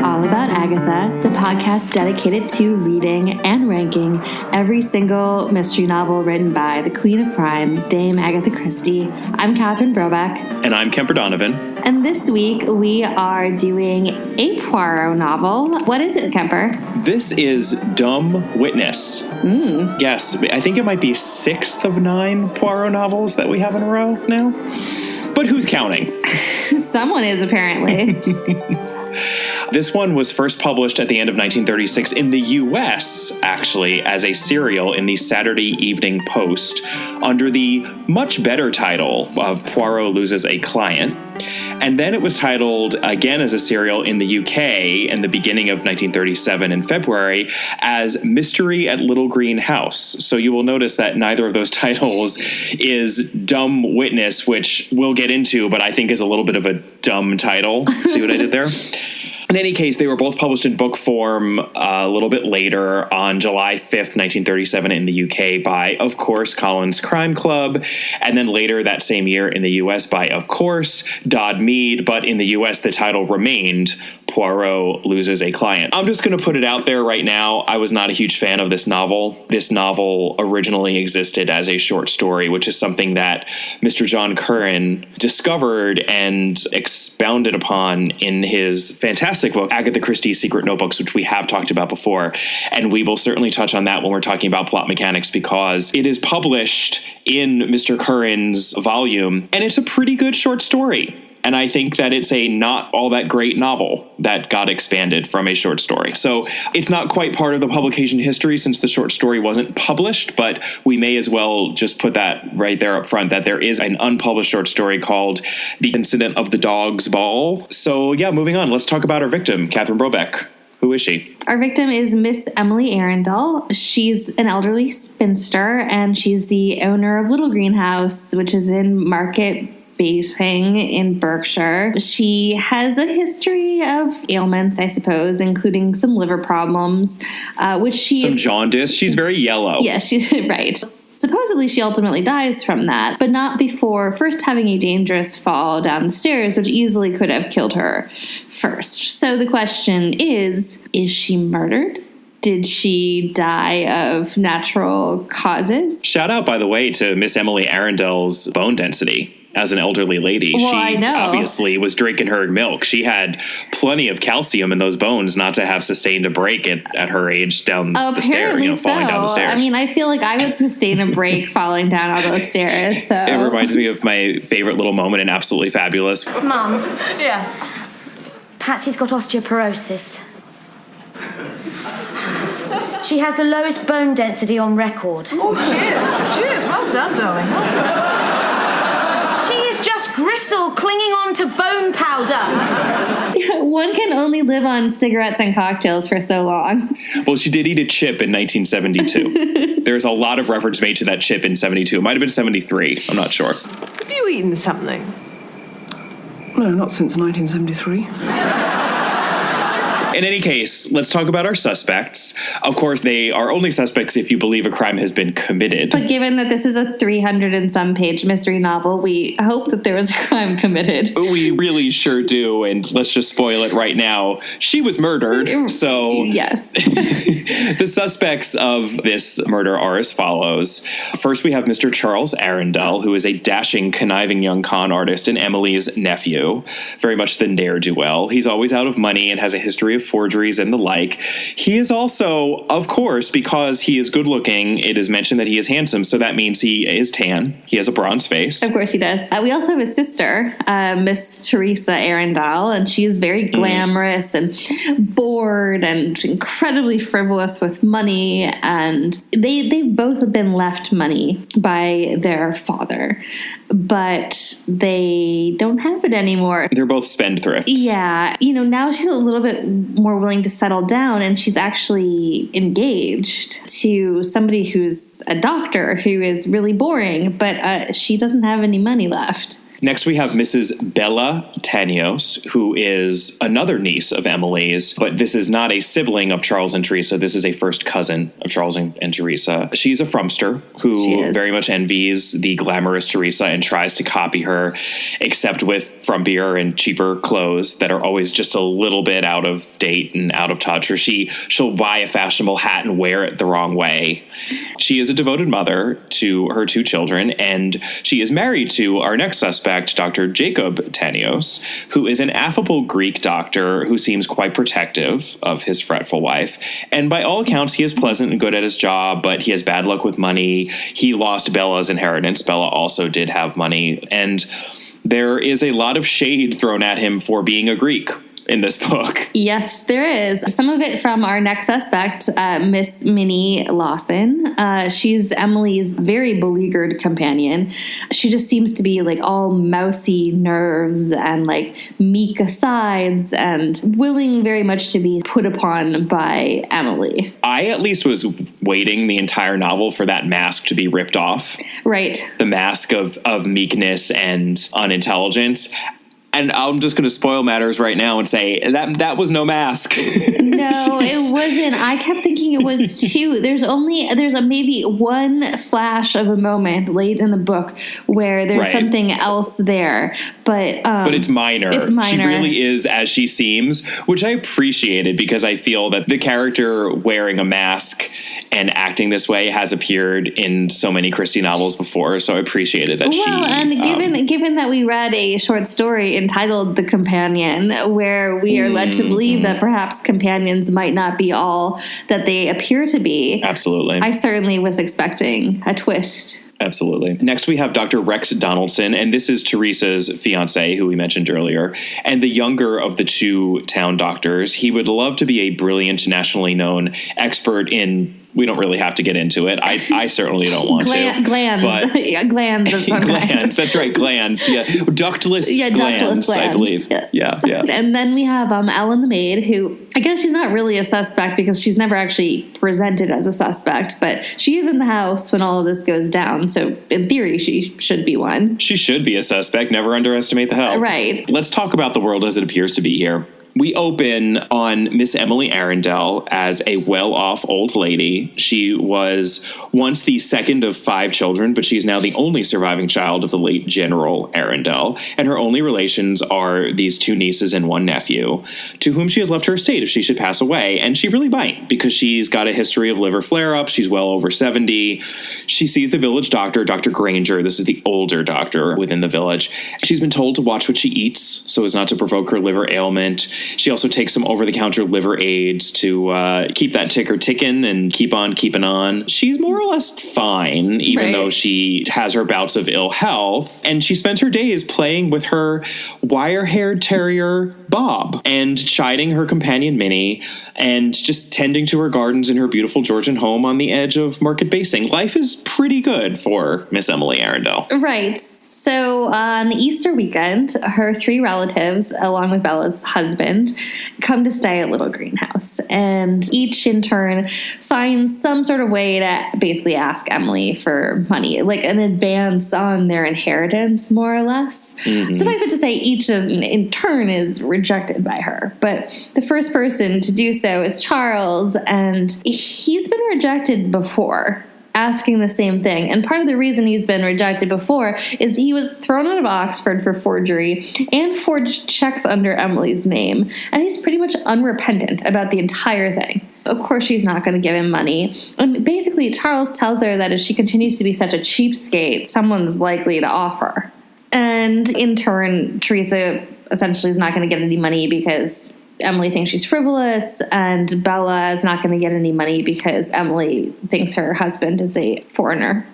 All About Agatha, the podcast dedicated to reading and ranking every single mystery novel written by the Queen of Crime, Dame Agatha Christie. I'm Catherine Brobeck. And I'm Kemper Donovan. And this week we are doing a Poirot novel. What is it, Kemper? This is Dumb Witness. Yes, I think it might be 6th of 9 Poirot novels that we have in a row now. But who's counting? Someone is, apparently. This one was first published at the end of 1936 in the U.S., actually, as a serial in the Saturday Evening Post under the much better title of Poirot Loses a Client. And then it was titled again as a serial in the UK in the beginning of 1937 in February as Mystery at Little Green House. So you will notice that neither of those titles is Dumb Witness, which we'll get into, but I think is a little bit of a dumb title. See what I did there? In any case, they were both published in book form a little bit later on July 5th, 1937 in the UK by, of course, Collins Crime Club, and then later that same year in the US by, of course, Dodd Mead, but in the US the title remained Poirot Loses a Client. I'm just going to put it out there right now. I was not a huge fan of this novel. This novel originally existed as a short story, which is something that Mr. John Curran discovered and expounded upon in his fantastic book, Agatha Christie's Secret Notebooks, which we have talked about before. And we will certainly touch on that when we're talking about plot mechanics, because it is published in Mr. Curran's volume, and it's a pretty good short story. And I think that it's a not all that great novel that got expanded from a short story. So it's not quite part of the publication history since the short story wasn't published, but we may as well just put that right there up front, that there is an unpublished short story called The Incident of the Dog's Ball. So yeah, moving on. Let's talk about our victim, Catherine Brobeck. Who is she? Our victim is Miss Emily Arundel. She's an elderly spinster, and she's the owner of Little Greenhouse, which is in Market Basing in Berkshire. She has a history of ailments, I suppose, including some liver problems, some jaundice. She's very yellow. Yes, she's right. Supposedly, she ultimately dies from that, but not before first having a dangerous fall down the stairs, which easily could have killed her first. So the question is she murdered? Did she die of natural causes? Shout out, by the way, to Miss Emily Arundel's bone density. As an elderly lady, well, she I know. Obviously was drinking her milk. She had plenty of calcium in those bones not to have sustained a break at her age down the stairs, falling down the stairs. I mean, I feel like I would sustain a break falling down all those stairs. So it reminds me of my favorite little moment in Absolutely Fabulous. Mum. Yeah? Patsy's got osteoporosis. She has the lowest bone density on record. Oh, cheers. Well done, darling. Well done. She is just gristle clinging on to bone powder. One can only live on cigarettes and cocktails for so long. Well, she did eat a chip in 1972. There's a lot of reference made to that chip in 72. It might have been 73. I'm not sure. Have you eaten something? No, not since 1973. In any case, let's talk about our suspects. Of course, they are only suspects if you believe a crime has been committed. But given that this is a 300 and some page mystery novel, we hope that there was a crime committed. We really sure do, and let's just spoil it right now. She was murdered, so... Yes. The suspects of this murder are as follows. First, we have Mr. Charles Arundel, who is a dashing, conniving young con artist and Emily's nephew. Very much the ne'er-do-well. He's always out of money and has a history of forgeries and the like. He is also, of course, because he is good looking, it is mentioned that he is handsome, so that means he is tan. He has a bronze face. Of course he does. We also have a sister, Miss Teresa Arundel, and she is very glamorous and bored and incredibly frivolous with money, and they've both been left money by their father, but they don't have it anymore. They're both spendthrifts. Yeah. Now she's a little bit more willing to settle down, and she's actually engaged to somebody who's a doctor who is really boring, but she doesn't have any money left. Next, we have Mrs. Bella Tanios, who is another niece of Emily's, but this is not a sibling of Charles and Teresa. This is a first cousin of Charles and Teresa. She's a frumster who very much envies the glamorous Teresa and tries to copy her, except with frumpier and cheaper clothes that are always just a little bit out of date and out of touch, or she'll buy a fashionable hat and wear it the wrong way. She is a devoted mother to her 2 children, and she is married to our next suspect, Dr. Jacob Tanios, who is an affable Greek doctor who seems quite protective of his fretful wife. And by all accounts, he is pleasant and good at his job, but he has bad luck with money. He lost Bella's inheritance. Bella also did have money. And there is a lot of shade thrown at him for being a Greek in this book. Yes, there is. Some of it from our next suspect, Miss Minnie Lawson. She's Emily's very beleaguered companion. She just seems to be like all mousy nerves and like meek asides and willing very much to be put upon by Emily. I at least was waiting the entire novel for that mask to be ripped off. Right. The mask of meekness and unintelligence. And I'm just going to spoil matters right now and say that was no mask. No, it wasn't. I kept thinking it was 2. There's maybe one flash of a moment late in the book where there's something else there, but it's minor. It's minor. She really is as she seems, which I appreciated because I feel that the character wearing a mask and acting this way has appeared in so many Christie novels before, so I appreciated that given that we read a short story entitled The Companion, where we are led to believe that perhaps companions might not be all that they appear to be. Absolutely. I certainly was expecting a twist. Absolutely. Next, we have Dr. Rex Donaldson, and this is Teresa's fiance, who we mentioned earlier, and the younger of the 2 town doctors. He would love to be a brilliant, nationally known expert in... We don't really have to get into it. I certainly don't want to. Glands. But glands of some kind. Glands. That's right. Glands. Yeah. Ductless glands, I believe. Yes. Yeah. And then we have Ellen the maid, who I guess she's not really a suspect because she's never actually presented as a suspect, but she is in the house when all of this goes down. So in theory, she should be one. She should be a suspect. Never underestimate the help. Right. Let's talk about the world as it appears to be here. We open on Miss Emily Arundel as a well-off old lady. She was once the second of 5 children, but she's now the only surviving child of the late General Arundel, and her only relations are these 2 nieces and 1 nephew, to whom she has left her estate if she should pass away, and she really might, because she's got a history of liver flare-up. She's well over 70. She sees the village doctor, Dr. Granger. This is the older doctor within the village. She's been told to watch what she eats so as not to provoke her liver ailment. She also takes some over-the-counter liver aids to keep that ticker ticking and keep on keeping on. She's more or less fine, even though she has her bouts of ill health. And she spends her days playing with her wire-haired terrier, Bob, and chiding her companion, Minnie, and just tending to her gardens in her beautiful Georgian home on the edge of Market Basing. Life is pretty good for Miss Emily Arundel. Right. So on Easter weekend, her 3 relatives, along with Bella's husband, come to stay at Little Greenhouse. And each in turn finds some sort of way to basically ask Emily for money, like an advance on their inheritance, more or less. Mm-hmm. Suffice it to say, each in turn is rejected by her. But the first person to do so is Charles, and he's been rejected before, asking the same thing. And part of the reason he's been rejected before is he was thrown out of Oxford for forgery and forged checks under Emily's name. And he's pretty much unrepentant about the entire thing. Of course, she's not going to give him money. And basically, Charles tells her that if she continues to be such a cheapskate, someone's likely to offer. And in turn, Teresa essentially is not going to get any money because Emily thinks she's frivolous, and Bella is not going to get any money because Emily thinks her husband is a foreigner.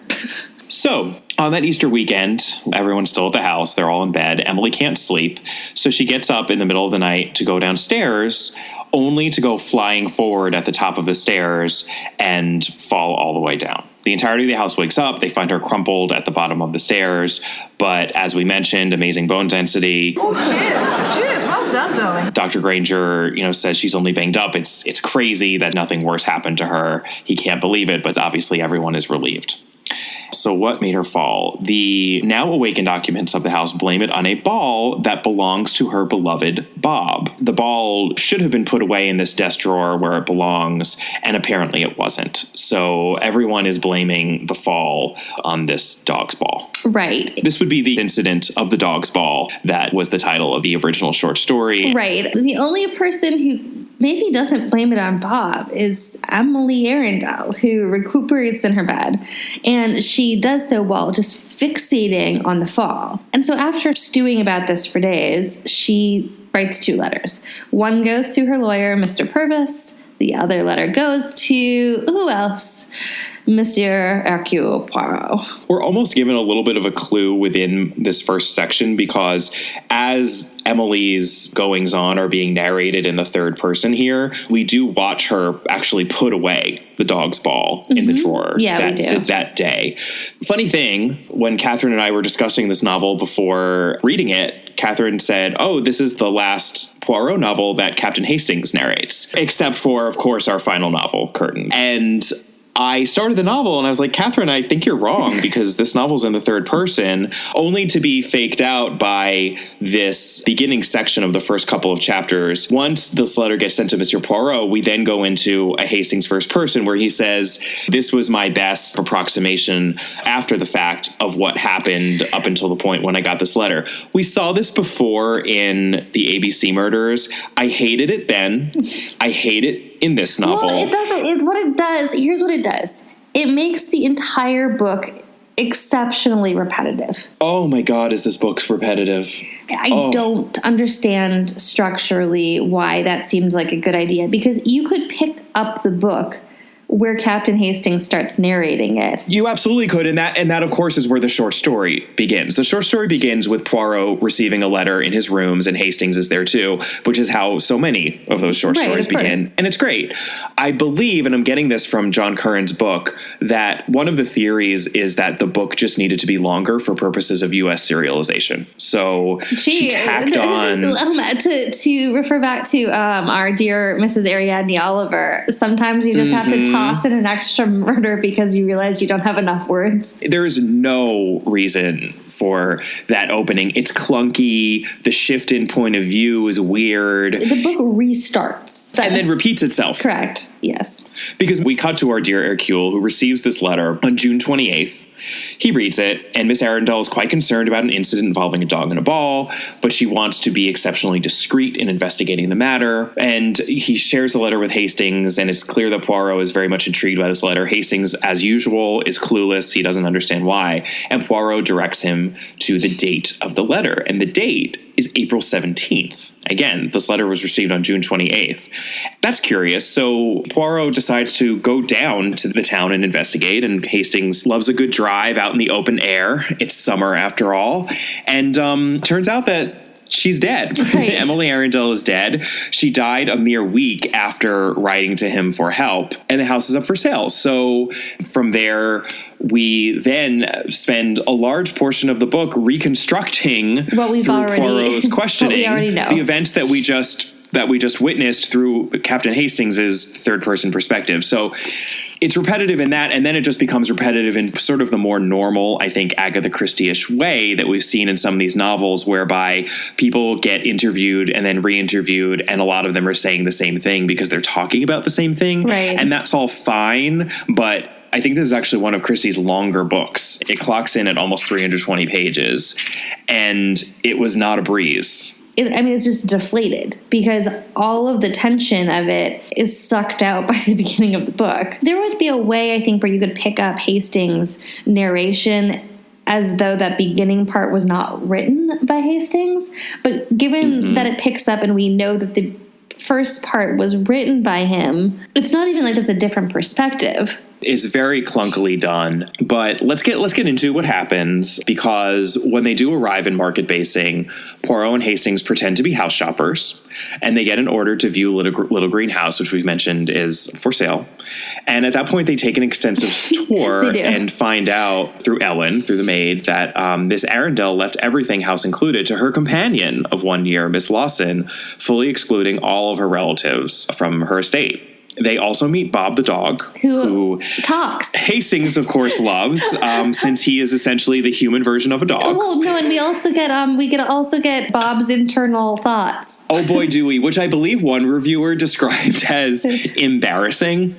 So, on that Easter weekend, everyone's still at the house. They're all in bed. Emily can't sleep, so she gets up in the middle of the night to go downstairs, only to go flying forward at the top of the stairs and fall all the way down. The entirety of the house wakes up. They find her crumpled at the bottom of the stairs. But as we mentioned, amazing bone density. Oh, cheers. Cheers. Well done, darling. Dr. Granger, says she's only banged up. It's crazy that nothing worse happened to her. He can't believe it, but obviously everyone is relieved. So what made her fall? The now awakened occupants of the house blame it on a ball that belongs to her beloved Bob. The ball should have been put away in this desk drawer where it belongs, and apparently it wasn't. So everyone is blaming the fall on this dog's ball. Right. This would be the incident of the dog's ball that was the title of the original short story. Right. The only person who maybe doesn't blame it on Bob is Emily Arundel, who recuperates in her bed. And she does so while just fixating on the fall. And so after stewing about this for days, she writes 2 letters. One goes to her lawyer, Mr. Purvis. The other letter goes to, who else? Monsieur Hercule Poirot. We're almost given a little bit of a clue within this first section because as Emily's goings on are being narrated in the third person here, we do watch her actually put away the dog's ball in the drawer that day. Funny thing, when Catherine and I were discussing this novel before reading it, Catherine said, oh, this is the last Poirot novel that Captain Hastings narrates, except for, of course, our final novel, Curtain. And I started the novel and I was like, Catherine, I think you're wrong because this novel's in the third person, only to be faked out by this beginning section of the first couple of chapters. Once this letter gets sent to Mr. Poirot, we then go into a Hastings first person where he says, this was my best approximation after the fact of what happened up until the point when I got this letter. We saw this before in the ABC murders. I hated it then. I hate it in this novel. Well, it doesn't. Here's what it does. It makes the entire book exceptionally repetitive. Oh my God, is this book repetitive? I don't understand structurally why that seems like a good idea, because you could pick up the book where Captain Hastings starts narrating it. You absolutely could, and that of course is where the short story begins. The short story begins with Poirot receiving a letter in his rooms, and Hastings is there too, which is how so many of those short stories begin. And it's great. I believe, and I'm getting this from John Curran's book, that one of the theories is that the book just needed to be longer for purposes of U.S. serialization. So she tacked on... to refer back to our dear Mrs. Ariadne Oliver, sometimes you just have to toss in an extra murder because you realize you don't have enough words. There's no reason for that opening. It's clunky. The shift in point of view is weird. The book restarts. And then repeats itself. Correct. Yes. Because we cut to our dear Hercule, who receives this letter on June 28th. He reads it, and Miss Arundel is quite concerned about an incident involving a dog and a ball, but she wants to be exceptionally discreet in investigating the matter. And he shares the letter with Hastings, and it's clear that Poirot is very much intrigued by this letter. Hastings, as usual, is clueless. He doesn't understand why. And Poirot directs him to the date of the letter, and the date is April 17th. Again, this letter was received on June 28th. That's curious. So Poirot decides to go down to the town and investigate, and Hastings loves a good drive out in the open air. It's summer after all. And turns out that she's dead. Right. Emily Arundel is dead. She died a mere week after writing to him for help, and the house is up for sale. So from there, we then spend a large portion of the book reconstructing through Poirot's questioning we already know. The events that we just witnessed through Captain Hastings' third-person perspective. So it's repetitive in that, and then it just becomes repetitive in sort of the more normal, I think, Agatha Christie-ish way that we've seen in some of these novels, whereby people get interviewed and then re-interviewed, and a lot of them are saying the same thing because they're talking about the same thing. Right. And that's all fine, but I think this is actually one of Christie's longer books. It clocks in at almost 320 pages, and it was not a breeze. It's just deflated because all of the tension of it is sucked out by the beginning of the book. There would be a way, I think, where you could pick up Hastings' narration as though that beginning part was not written by Hastings. But given that it picks up and we know that the first part was written by him, it's not even like that's a different perspective. It's very clunkily done, but let's get into what happens, because when they do arrive in Market Basing, Poirot and Hastings pretend to be house shoppers, and they get an order to view Little Green House, which we've mentioned is for sale. And at that point, they take an extensive tour and find out through Ellen, through the maid, that Miss Arundel left everything, house included, to her companion of 1 year, Miss Lawson, fully excluding all of her relatives from her estate. They also meet Bob the dog, who talks. Hastings, of course, loves, since he is essentially the human version of a dog. Well, no, and we also get Bob's internal thoughts. Oh boy, do we, which I believe one reviewer described as embarrassing.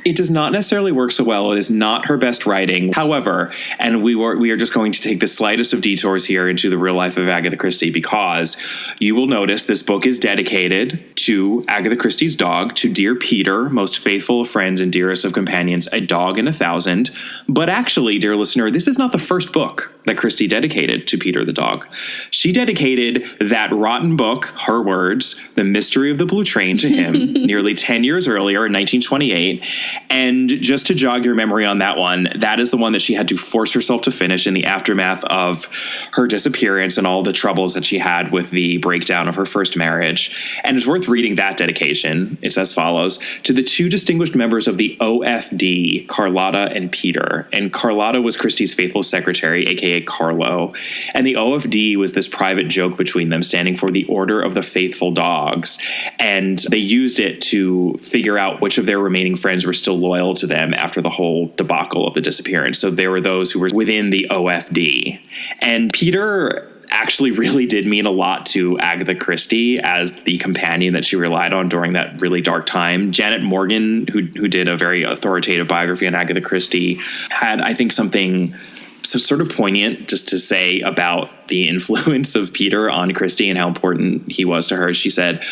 It does not necessarily work so well. It is not her best writing. However, and we are just going to take the slightest of detours here into the real life of Agatha Christie, because you will notice this book is dedicated to Agatha Christie's dog, to dear Peter, most faithful of friends and dearest of companions, a dog in 1,000. But actually, dear listener, this is not the first book that Christie dedicated to Peter the dog. She dedicated that rotten book, her words, The Mystery of the Blue Train, to him nearly 10 years earlier in 1928. And just to jog your memory on that one, that is the one that she had to force herself to finish in the aftermath of her disappearance and all the troubles that she had with the breakdown of her first marriage. And it's worth reading that dedication. It's as follows: to the two distinguished members of the OFD, Carlotta and Peter. And Carlotta was Christie's faithful secretary, aka Carlo. And the OFD was this private joke between them, standing for the Order of the Faithful Dogs. And they used it to figure out which of their remaining friends were still loyal to them after the whole debacle of the disappearance. So there were those who were within the OFD. And Peter actually really did mean a lot to Agatha Christie as the companion that she relied on during that really dark time. Janet Morgan, who did a very authoritative biography on Agatha Christie, had, I think, something so sort of poignant just to say about the influence of Peter on Christie and how important he was to her. She said,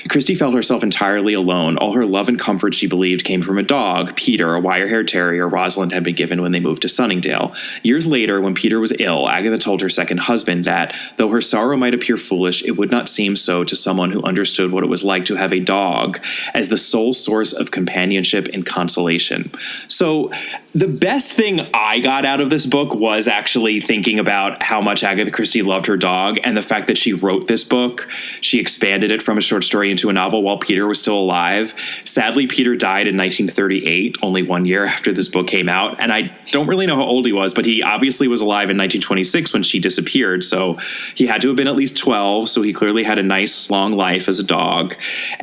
Christie felt herself entirely alone. All her love and comfort, she believed, came from a dog, Peter, a wire-haired terrier Rosalind had been given when they moved to Sunningdale. Years later, when Peter was ill, Agatha told her second husband that, though her sorrow might appear foolish, it would not seem so to someone who understood what it was like to have a dog as the sole source of companionship and consolation. So the best thing I got out of this book was actually thinking about how much Agatha Christie loved her dog, and the fact that she wrote this book. She expanded it from a short story into a novel while Peter was still alive. Sadly, Peter died in 1938, only 1 year after this book came out, and I don't really know how old he was, but he obviously was alive in 1926 when she disappeared, so he had to have been at least 12, so he clearly had a nice, long life as a dog.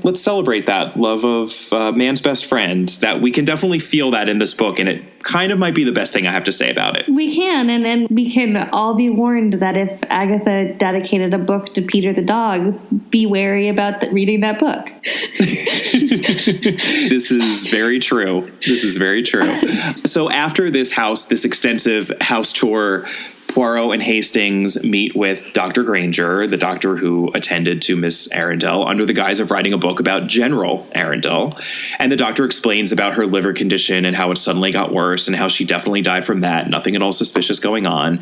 Let's celebrate that love of man's best friend. That we can definitely feel that in this book, and it kind of might be the best thing I have to say about it. We can, and we can all be warned that if Agatha dedicated a book to Peter the dog, be wary about reading that book. This is very true. This is very true. So after this extensive house tour, Poirot and Hastings meet with Dr. Granger, the doctor who attended to Miss Arundel, under the guise of writing a book about General Arundel. And the doctor explains about her liver condition and how it suddenly got worse and how she definitely died from that, nothing at all suspicious going on.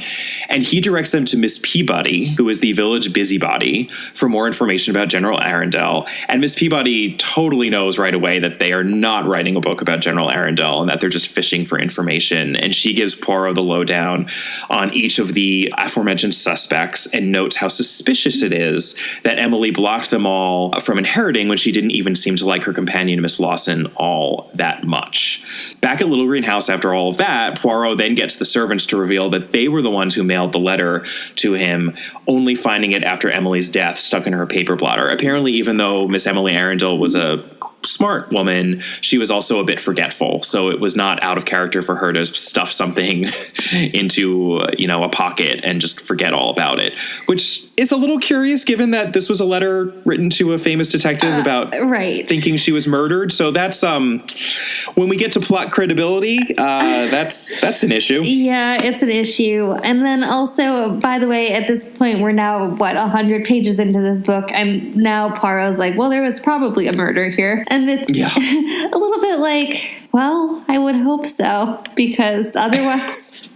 And he directs them to Miss Peabody, who is the village busybody, for more information about General Arundel. And Miss Peabody totally knows right away that they are not writing a book about General Arundel and that they're just fishing for information. And she gives Poirot the lowdown on each of the aforementioned suspects and notes how suspicious it is that Emily blocked them all from inheriting when she didn't even seem to like her companion, Miss Lawson, all that much. Back at Little Green House, after all of that, Poirot then gets the servants to reveal that they were the ones who mailed the letter to him, only finding it after Emily's death stuck in her paper blotter. Apparently, even though Miss Emily Arundel was a smart woman, she was also a bit forgetful, so it was not out of character for her to stuff something into a pocket and just forget all about it, which is a little curious given that this was a letter written to a famous detective about thinking she was murdered. So that's when we get to plot credibility, that's an issue. Yeah, it's an issue. And then also, by the way, at this point we're now 100 pages into this book, and now Poirot's like, well, there was probably a murder here. And it's a little bit like, well, I would hope so, because otherwise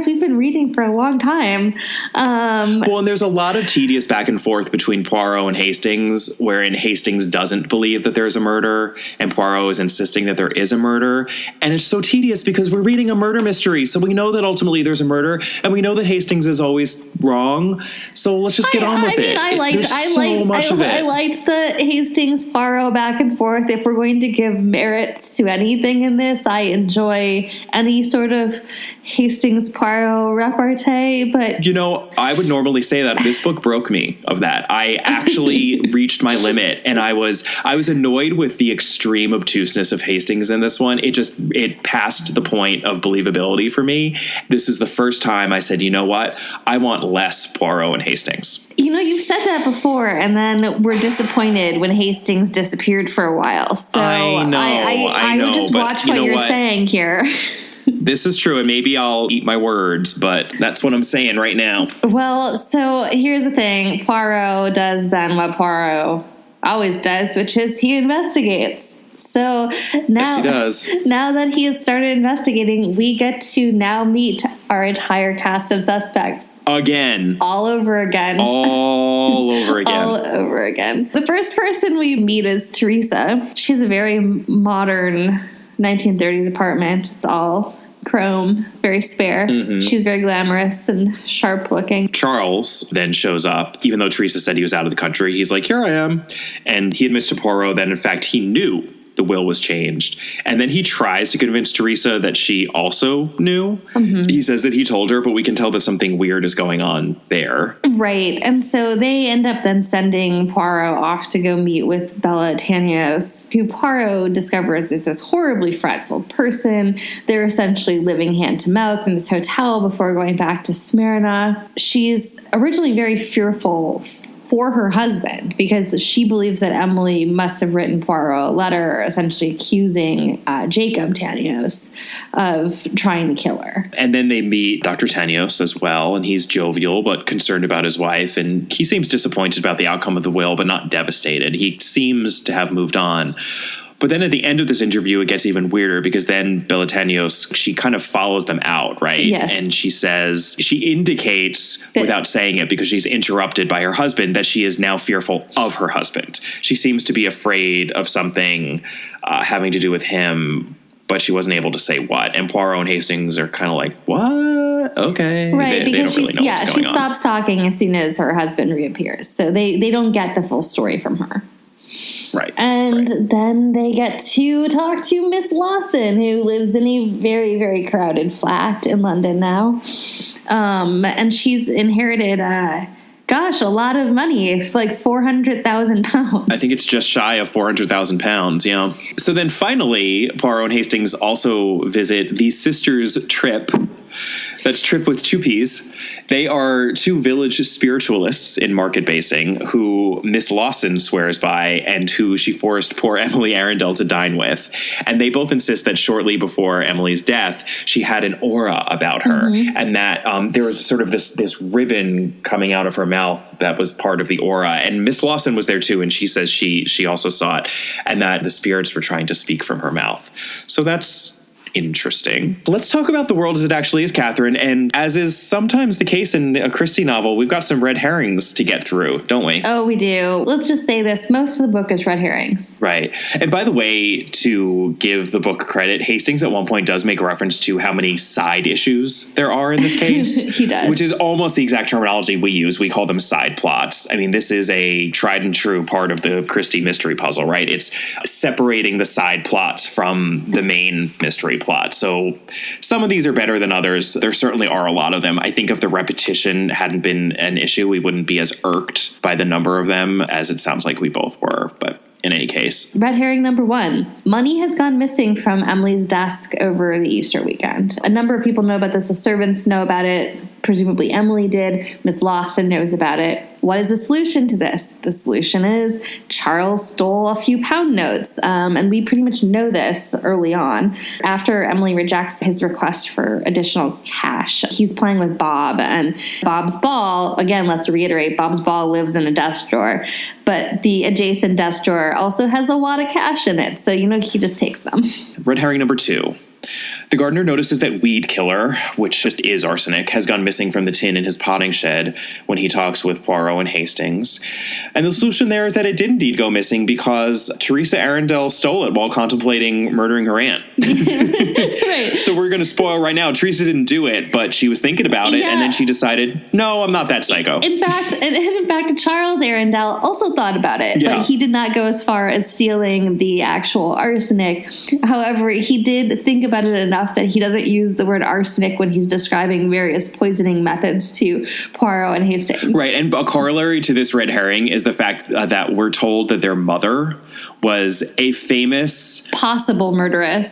we've been reading for a long time. Well, and there's a lot of tedious back and forth between Poirot and Hastings, wherein Hastings doesn't believe that there's a murder and Poirot is insisting that there is a murder. And it's so tedious because we're reading a murder mystery, so we know that ultimately there's a murder, and we know that Hastings is always wrong. So let's just get on with it. I liked the Hastings Poirot back and forth. If we're going to give merits to anything in this, I enjoy any sort of Hastings Poirot repartee, but You know, I would normally say that this book broke me of that. I actually reached my limit, and I was annoyed with the extreme obtuseness of Hastings in this one. It passed the point of believability for me. This is the first time I said, you know what? I want less Poirot and Hastings. you know, you've said that before, and then we're disappointed when Hastings disappeared for a while. So I know, I would just watch what you're saying here. This is true, and maybe I'll eat my words, but that's what I'm saying right now. Well, so here's the thing. Poirot does then what Poirot always does, which is he investigates. So now, Yes, he does. Now that he has started investigating, we get to now meet our entire cast of suspects. Again. All over again. All over again. All over again. The first person we meet is Teresa. She's a very modern 1930s apartment. It's all chrome, very spare. Mm-hmm. She's very glamorous and sharp looking. Charles then shows up, even though Teresa said he was out of the country. He's like, here I am. And he admits to Poirot that, in fact, he knew the will was changed. And then he tries to convince Teresa that she also knew. Mm-hmm. He says that he told her, but we can tell that something weird is going on there. Right. And so they end up then sending Poirot off to go meet with Bella Tanios, who Poirot discovers is this horribly fretful person. They're essentially living hand to mouth in this hotel before going back to Smyrna. She's originally very fearful for her husband because she believes that Emily must have written Poirot a letter essentially accusing Jacob Tanios of trying to kill her. And then they meet Dr. Tanios as well, and he's jovial but concerned about his wife, and he seems disappointed about the outcome of the will but not devastated. He seems to have moved on. But then at the end of this interview, it gets even weirder because then Bella Tanios, she kind of follows them out, right? Yes. And she indicates, without saying it because she's interrupted by her husband, that she is now fearful of her husband. She seems to be afraid of something having to do with him, but she wasn't able to say what. And Poirot and Hastings are kind of like, what? Okay. Right, they don't really know what's going on. She stops talking as soon as her husband reappears. So they don't get the full story from her. Right. And then they get to talk to Miss Lawson, who lives in a very, very crowded flat in London now. And she's inherited, a lot of money. It's like £400,000. I think it's just shy of £400,000, yeah. So then finally, Poirot and Hastings also visit the sisters Tripp. That's Tripp with two P's. They are two village spiritualists in Market Basing who Miss Lawson swears by and who she forced poor Emily Arundel to dine with. And they both insist that shortly before Emily's death, she had an aura about her, and that there was sort of this ribbon coming out of her mouth that was part of the aura. And Miss Lawson was there too, and she says she also saw it, and that the spirits were trying to speak from her mouth. So that's interesting. Let's talk about the world as it actually is, Catherine. And as is sometimes the case in a Christie novel, we've got some red herrings to get through, don't we? Oh, we do. Let's just say this. Most of the book is red herrings. Right. And by the way, to give the book credit, Hastings at one point does make reference to how many side issues there are in this case. He does. Which is almost the exact terminology we use. We call them side plots. I mean, this is a tried and true part of the Christie mystery puzzle, right? It's separating the side plots from the main mystery plot. So some of these are better than others. There certainly are a lot of them. I think if the repetition hadn't been an issue, we wouldn't be as irked by the number of them as it sounds like we both were. But in any case. Red herring number 1. Money has gone missing from Emily's desk over the Easter weekend. A number of people know about this. The servants know about it. Presumably Emily did. Miss Lawson knows about it. What is the solution to this? The solution is Charles stole a few pound notes. And we pretty much know this early on. After Emily rejects his request for additional cash, he's playing with Bob. And Bob's ball, again, let's reiterate, Bob's ball lives in a desk drawer. But the adjacent desk drawer also has a wad of cash in it. So, he just takes them. Red herring number 2. The gardener notices that weed killer, which just is arsenic, has gone missing from the tin in his potting shed when he talks with Poirot and Hastings. And the solution there is that it did indeed go missing because Teresa Arundel stole it while contemplating murdering her aunt. Right. So we're going to spoil right now. Teresa didn't do it, but she was thinking about it, and then she decided, no, I'm not that psycho. In fact, Charles Arundel also thought about it, but he did not go as far as stealing the actual arsenic. However, he did think about it enough that he doesn't use the word arsenic when he's describing various poisoning methods to Poirot and Hastings. Right, and a corollary to this red herring is the fact that we're told that their mother was a famous possible murderess,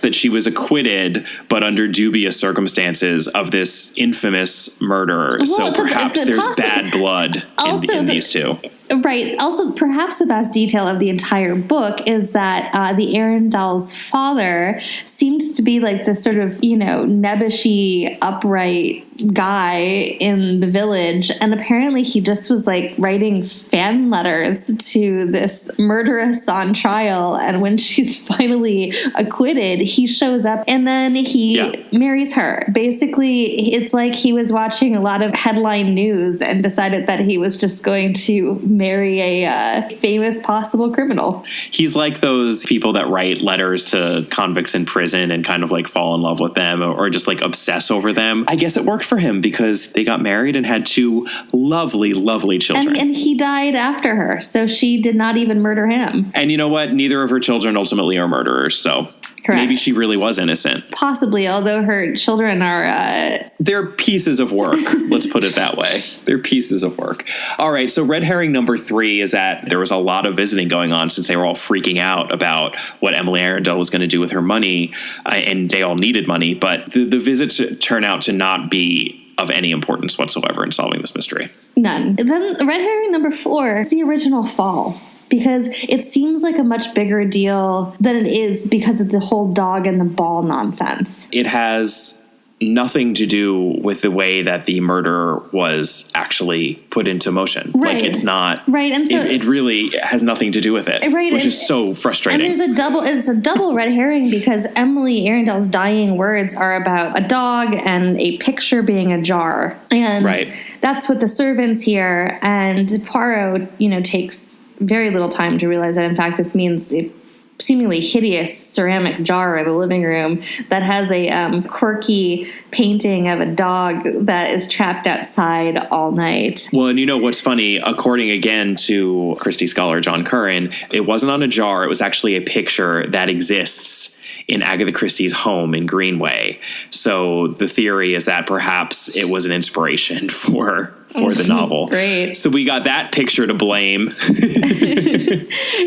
that she was acquitted, but under dubious circumstances, of this infamous murder. Well, so perhaps there's bad blood in these two. Right. Also, perhaps the best detail of the entire book is that the Arundel's father seemed to be like this sort of, nebbishy, upright guy in the village. And apparently he just was like writing fan letters to this murderess on trial. And when she's finally acquitted, he shows up and then he marries her. Basically, it's like he was watching a lot of headline news and decided that he was just going to marry a famous possible criminal. He's like those people that write letters to convicts in prison and kind of like fall in love with them or just like obsess over them. I guess it worked for him because they got married and had two lovely, lovely children. And he died after her, so she did not even murder him. And you know what? Neither of her children ultimately are murderers, so... Correct. Maybe she really was innocent. Possibly, although her children are... They're pieces of work. Let's put it that way. They're pieces of work. All right, so red herring number 3 is that there was a lot of visiting going on since they were all freaking out about what Emily Arundel was going to do with her money, and they all needed money, but the visits turn out to not be of any importance whatsoever in solving this mystery. None. Then red herring number 4 is the original fall. Because it seems like a much bigger deal than it is because of the whole dog and the ball nonsense. It has nothing to do with the way that the murder was actually put into motion. Right. Like, it's not... Right, and so... It really has nothing to do with it, right, which is so frustrating. And it's a double red herring because Emily Arundel's dying words are about a dog and a picture being a jar. And that's what the servants hear. And Poirot, takes very little time to realize that, in fact, this means a seemingly hideous ceramic jar in the living room that has a quirky painting of a dog that is trapped outside all night. Well, and you know what's funny? According again to Christie scholar John Curran, it wasn't on a jar. It was actually a picture that exists in Agatha Christie's home in Greenway. So the theory is that perhaps it was an inspiration for the novel. Great. So we got that picture to blame.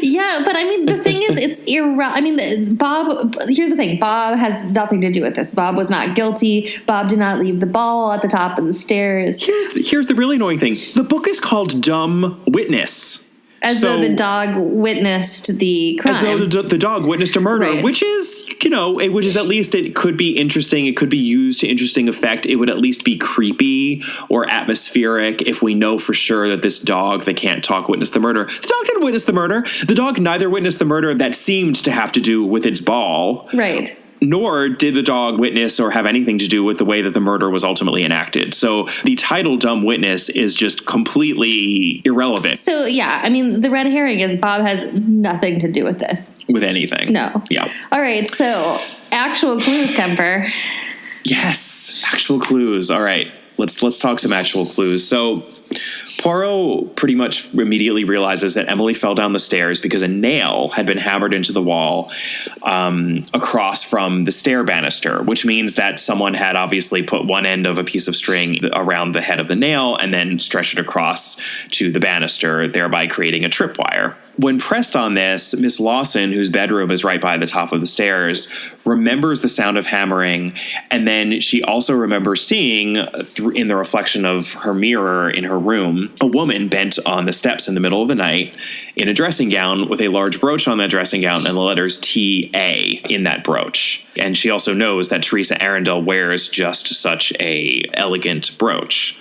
Yeah, but I mean, the thing is, it's Bob, here's the thing. Bob has nothing to do with this. Bob was not guilty. Bob did not leave the ball at the top of the stairs. Here's the really annoying thing. The book is called Dumb Witness. As though the dog witnessed the crime. As though the dog witnessed a murder, right. which is at least it could be interesting. It could be used to interesting effect. It would at least be creepy or atmospheric if we know for sure that this dog that can't talk witnessed the murder. The dog didn't witness the murder. The dog neither witnessed the murder that seemed to have to do with its ball. Right. Nor did the dog witness or have anything to do with the way that the murder was ultimately enacted. So the title Dumb Witness is just completely irrelevant. So, yeah, I mean, the red herring is Bob has nothing to do with this. With anything. No. Yeah. All right, so actual clues, Kemper. Yes, actual clues. All right, let's talk some actual clues. So Poirot pretty much immediately realizes that Emily fell down the stairs because a nail had been hammered into the wall across from the stair banister, which means that someone had obviously put one end of a piece of string around the head of the nail and then stretched it across to the banister, thereby creating a tripwire. When pressed on this, Miss Lawson, whose bedroom is right by the top of the stairs, remembers the sound of hammering, and then she also remembers seeing, in the reflection of her mirror in her room, a woman bent on the steps in the middle of the night in a dressing gown with a large brooch on that dressing gown and the letters T.A. in that brooch. And she also knows that Teresa Arundel wears just such a elegant brooch.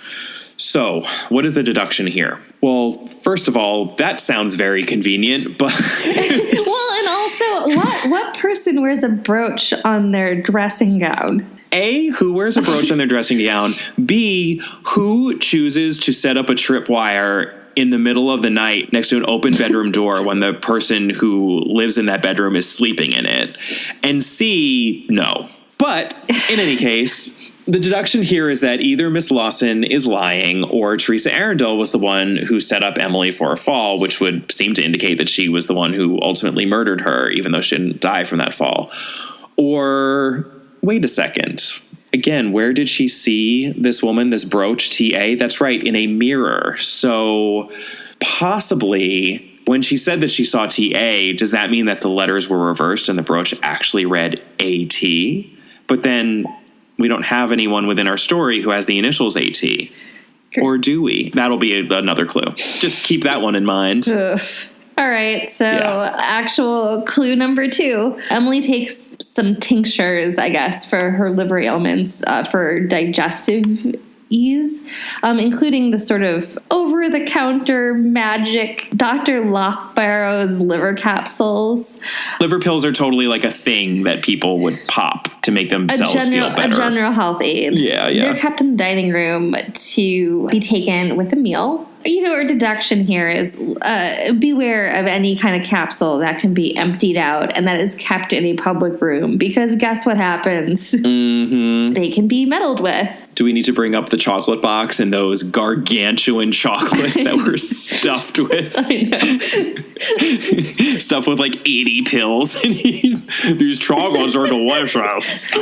So, what is the deduction here? Well, first of all, that sounds very convenient, but... Well, and also, what person wears a brooch on their dressing gown? A, who wears a brooch on their dressing gown? B, who chooses to set up a tripwire in the middle of the night next to an open bedroom door when the person who lives in that bedroom is sleeping in it? And C, no. But, in any case... The deduction here is that either Miss Lawson is lying or Teresa Arundel was the one who set up Emily for a fall, which would seem to indicate that she was the one who ultimately murdered her, even though she didn't die from that fall. Or, wait a second. Again, where did she see this woman, this brooch, TA? That's right, in a mirror. So possibly when she said that she saw TA, does that mean that the letters were reversed and the brooch actually read AT? But then we don't have anyone within our story who has the initials AT. Or do we? That'll be another clue. Just keep that one in mind. Oof. All right, so actual clue number 2. Emily takes some tinctures, I guess, for her liver ailments, for digestive ease, including the sort of over-the-counter magic Dr. Lothbarrow's liver capsules. Liver pills are totally like a thing that people would pop to make themselves feel better. A general health aid. Yeah. They're kept in the dining room to be taken with a meal. Our deduction here is beware of any kind of capsule that can be emptied out and that is kept in a public room, because guess what happens? Mm-hmm. They can be meddled with. Do we need to bring up the chocolate box and those gargantuan chocolates that were stuffed with? I know. Stuffed with like 80 pills. These chocolates are delicious.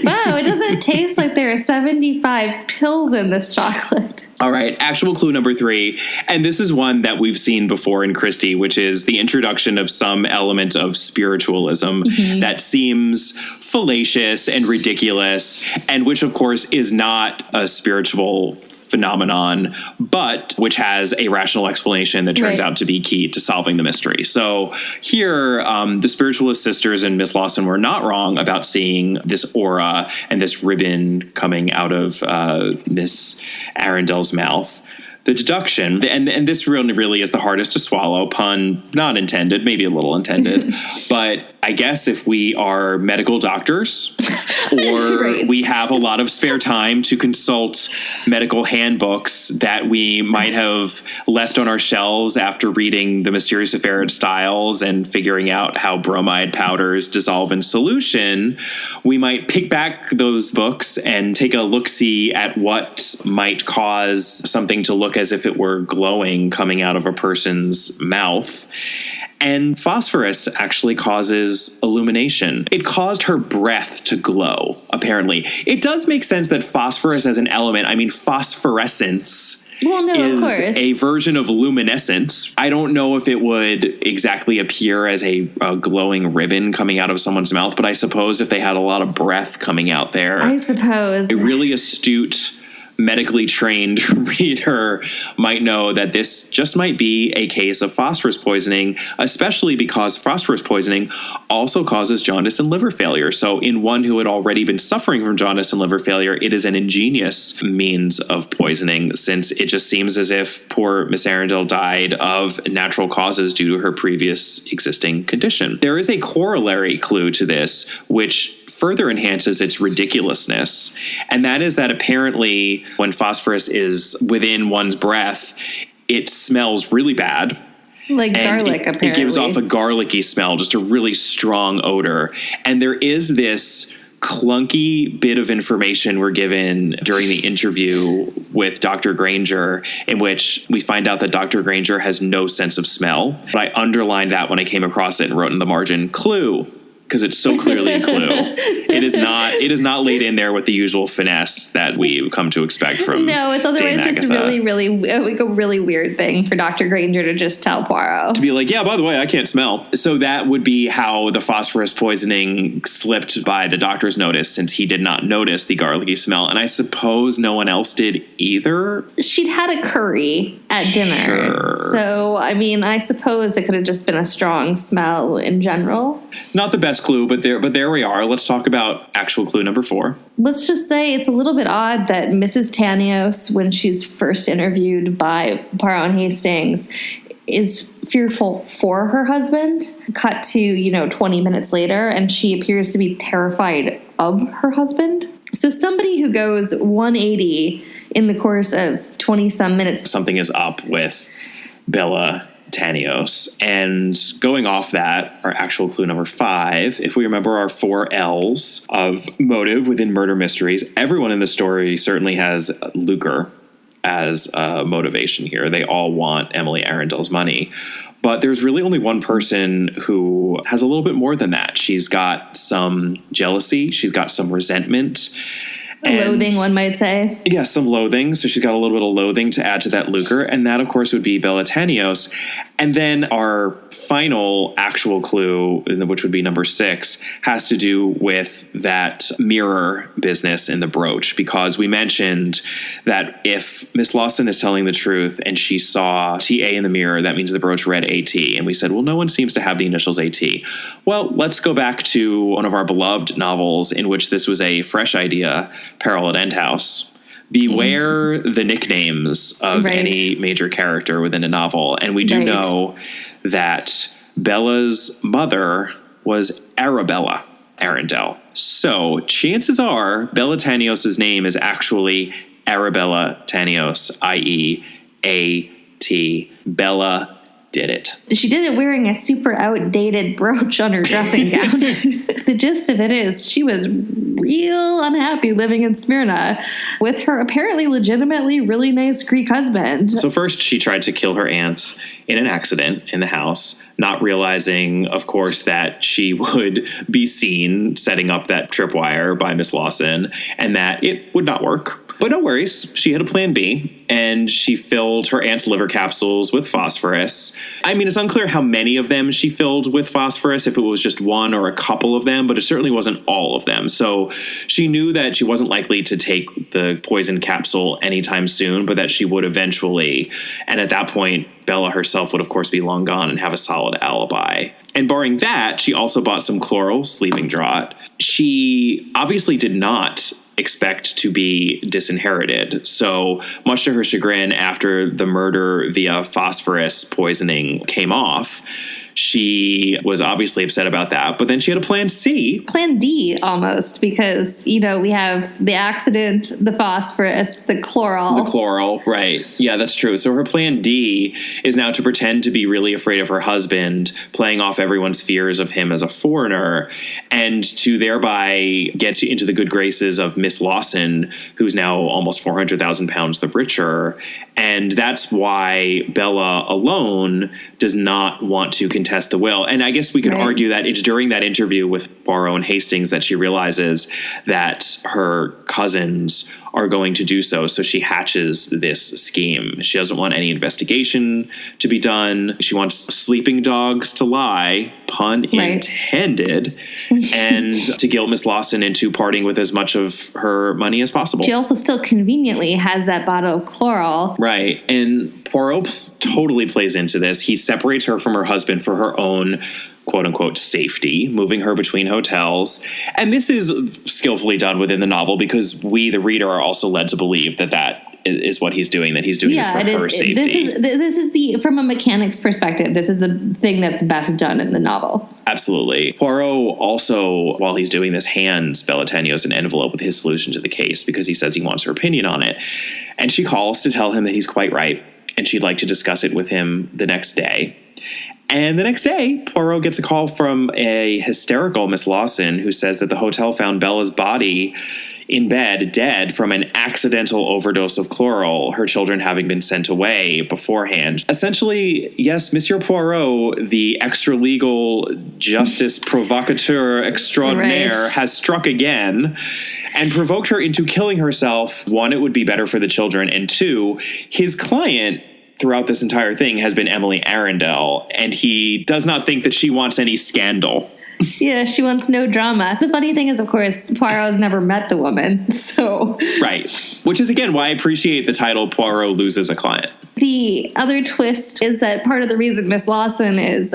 Wow, it doesn't taste like there are 75 pills in this chocolate. All right, actual clue number 3. And this is one that we've seen before in Christie, which is the introduction of some element of spiritualism that seems fallacious and ridiculous, and which, of course, is not a spiritual phenomenon, but which has a rational explanation that turns out to be key to solving the mystery. So here, the spiritualist sisters and Miss Lawson were not wrong about seeing this aura and this ribbon coming out of Miss Arundel's mouth. The deduction, and this really is the hardest to swallow, pun not intended, maybe a little intended, but I guess if we are medical doctors or we have a lot of spare time to consult medical handbooks that we might have left on our shelves after reading The Mysterious Affair of Styles and figuring out how bromide powders dissolve in solution, we might pick back those books and take a look-see at what might cause something to look as if it were glowing coming out of a person's mouth. And phosphorus actually causes illumination. It caused her breath to glow, apparently. It does make sense that phosphorus as an element, phosphorescence is a version of luminescence. I don't know if it would exactly appear as a glowing ribbon coming out of someone's mouth, but I suppose if they had a lot of breath coming out there, I suppose a really astute medically trained reader might know that this just might be a case of phosphorus poisoning, especially because phosphorus poisoning also causes jaundice and liver failure. So in one who had already been suffering from jaundice and liver failure, it is an ingenious means of poisoning, since it just seems as if poor Miss Arundel died of natural causes due to her previous existing condition. There is a corollary clue to this, which further enhances its ridiculousness. And that is that apparently when phosphorus is within one's breath, it smells really bad. Like garlic, apparently. It gives off a garlicky smell, just a really strong odor. And there is this clunky bit of information we're given during the interview with Dr. Granger, in which we find out that Dr. Granger has no sense of smell. But I underlined that when I came across it and wrote in the margin, clue, because it's so clearly a clue. It is not laid in there with the usual finesse that we come to expect from No, it's otherwise Dame just Agatha. like a really weird thing for Dr. Granger to just tell Poirot. To be like, yeah, by the way, I can't smell. So that would be how the phosphorus poisoning slipped by the doctor's notice, since he did not notice the garlicky smell. And I suppose no one else did either. She'd had a curry at dinner. Sure. So, I suppose it could have just been a strong smell in general. Not the best clue, but there we are. Let's talk about actual clue number 4. Let's just say it's a little bit odd that Mrs. Tanios, when she's first interviewed by Poirot and Hastings, is fearful for her husband. Cut to, 20 minutes later, and she appears to be terrified of her husband. So somebody who goes 180 in the course of 20-some minutes. Something is up with Bella Tanios. And going off that, our actual clue number 5, if we remember our 4 L's of motive within murder mysteries, everyone in the story certainly has lucre as a motivation here. They all want Emily Arundel's money. But there's really only one person who has a little bit more than that. She's got some jealousy. She's got some resentment. Loathing, one might say. Yeah, some loathing. So she's got a little bit of loathing to add to that lucre. And that, of course, would be Belatanios. And then our final actual clue, which would be number 6, has to do with that mirror business in the brooch. Because we mentioned that if Miss Lawson is telling the truth and she saw TA in the mirror, that means the brooch read AT. And we said, well, no one seems to have the initials AT. Well, let's go back to one of our beloved novels in which this was a fresh idea, Peril at End House. Beware the nicknames of any major character within a novel. And we do know that Bella's mother was Arabella Arundel. So chances are Belatanios' name is actually Arabella Tanios, i.e. A.T. Bella did it. She did it wearing a super outdated brooch on her dressing gown. The gist of it is she was real unhappy living in Smyrna with her apparently legitimately really nice Greek husband. So first she tried to kill her aunt in an accident in the house, not realizing, of course, that she would be seen setting up that tripwire by Miss Lawson and that it would not work. But no worries, she had a plan B, and she filled her aunt's liver capsules with phosphorus. I mean, it's unclear how many of them she filled with phosphorus, if it was just one or a couple of them, but it certainly wasn't all of them. So she knew that she wasn't likely to take the poison capsule anytime soon, but that she would eventually. And at that point, Bella herself would, of course, be long gone and have a solid alibi. And barring that, she also bought some chloral sleeping draught. She obviously did not expect to be disinherited. So much to her chagrin, after the murder via phosphorus poisoning came off, she was obviously upset about that. But then she had a plan C. Plan D, almost, because, you know, we have the accident, the phosphorus, the chloral. The chloral, right. Yeah, that's true. So her plan D is now to pretend to be really afraid of her husband, playing off everyone's fears of him as a foreigner, and to thereby get into the good graces of Miss Lawson, who's now almost 400,000 pounds the richer. And that's why Bella alone does not want to contest the will. And I guess we could argue that it's during that interview with Poirot and Hastings that she realizes that her cousins are going to do so. So she hatches this scheme. She doesn't want any investigation to be done. She wants sleeping dogs to lie, pun intended, and to guilt Miss Lawson into parting with as much of her money as possible. She also still conveniently has that bottle of chloral. Right. And Poirot totally plays into this. He separates her from her husband for her own quote-unquote safety, moving her between hotels. And this is skillfully done within the novel because we, the reader, are also led to believe that that is what he's doing, that he's doing this for her safety. This is the, from a mechanic's perspective, this is the thing that's best done in the novel. Absolutely. Poirot also, while he's doing this, hands Belatanios an envelope with his solution to the case because he says he wants her opinion on it. And she calls to tell him that he's quite right, and she'd like to discuss it with him the next day. And the next day, Poirot gets a call from a hysterical Miss Lawson who says that the hotel found Bella's body in bed, dead from an accidental overdose of chloral, her children having been sent away beforehand. Essentially, yes, Monsieur Poirot, the extra-legal justice provocateur extraordinaire, has struck again and provoked her into killing herself. One, it would be better for the children, and two, his client throughout this entire thing has been Emily Arundel, and he does not think that she wants any scandal. Yeah, she wants no drama. The funny thing is, of course, Poirot has never met the woman, so... Right. Which is, again, why I appreciate the title Poirot Loses a Client. The other twist is that part of the reason Miss Lawson is